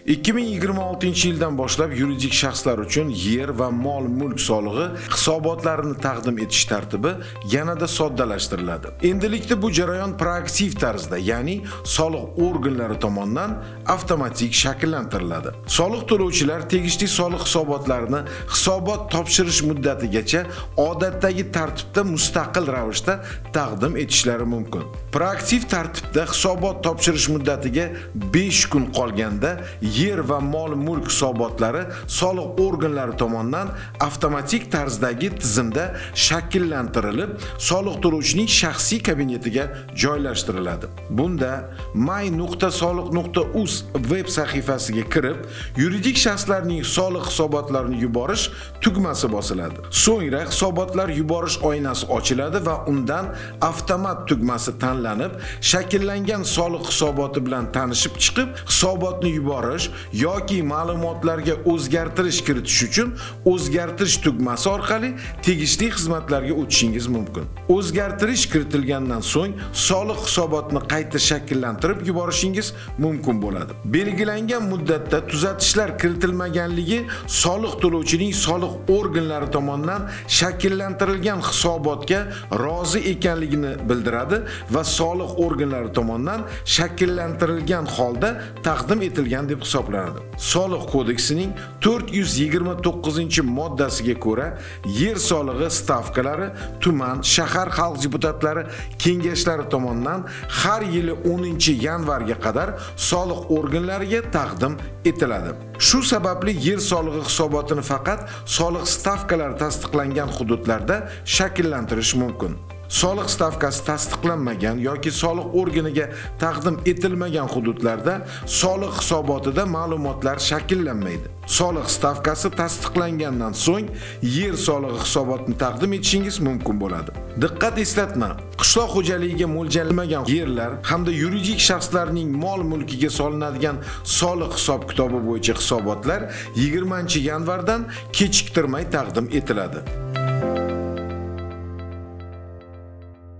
2026-yildan boshlab yuridik shaxslar uchun yer va mol-mulk solig'i hisobotlarini taqdim etish tartibi yanada soddalashtiriladi. Endilikda bu jarayon proaktiv tarzda, ya'ni soliq organlari tomonidan avtomatik shakllantiriladi. Soliq to'lovchilar tegishli soliq hisobotlarini hisobot topshirish muddatigacha odatdagi tartibda mustaqil ravishda taqdim etishlari mumkin. Proaktiv tartibda hisobot topshirish muddatiga 5 kun qolganda yer va mol-mulk hisobotlari soliq organlari tomonidan avtomatik tarzdagi tizimda shakllantirilib, soliq to'lovchining shaxsiy kabinetiga joylashtiriladi. Bunda my.soliq.uz web sahifasiga kirib, yuridik shaxslarning soliq hisobotlarini yuborish tugmasi bosiladi. So'ngra hisobotlar yuborish oynasi ochiladi va undan avtomat tugmasi tanlanib, shakllangan soliq hisoboti bilan tanishib chiqib, hisobotni yuborish yoki ma'lumotlarga o'zgartirish kiritish uchun o'zgartirish tugmasi orqali tegishli xizmatlarga o'tishingiz mumkin. O'zgartirish kiritilgandan so'ng soliq hisobotini qayta shakllantirib yuborishingiz mumkin bo'ladi. Belgilangan muddatda tuzatishlar kiritilmaganligi soliq to'lovchining soliq organlari tomonidan shakllantirilgan hisobotga rozi ekanligini bildiradi va soliq organlari tomonidan shakllantirilgan holda taqdim etilgan deb hisoblanadi. Soliq kodeksining 429-moddasiga ko'ra, yer solig'i stavkalari tuman, shahar xalq deputatlari kengashlari tomonidan har yili 10-yanvarga qadar soliq organlariga taqdim etiladi. Shu sababli yer solig'i hisobotini faqat soliq stavkalari tasdiqlangan hududlarda shakllantirish mumkin. Soliq stavkasi tasdiqlanmagan yoki soliq organiga taqdim etilmagan hududlarda soliq hisobotida ma'lumotlar shakllanmaydi. Soliq stavkasi tasdiqlangandan so'ng yer solig'i hisobotini taqdim etishingiz mumkin bo'ladi. Diqqat eslatma: qishloq xo'jaligiga mo'ljallanmagan yerlar hamda yuridik shaxslarning mol-mulkiga solinadigan soliq hisob-kitobi bo'yicha hisobotlar 20-yanvardan kechiktirmay taqdim etiladi.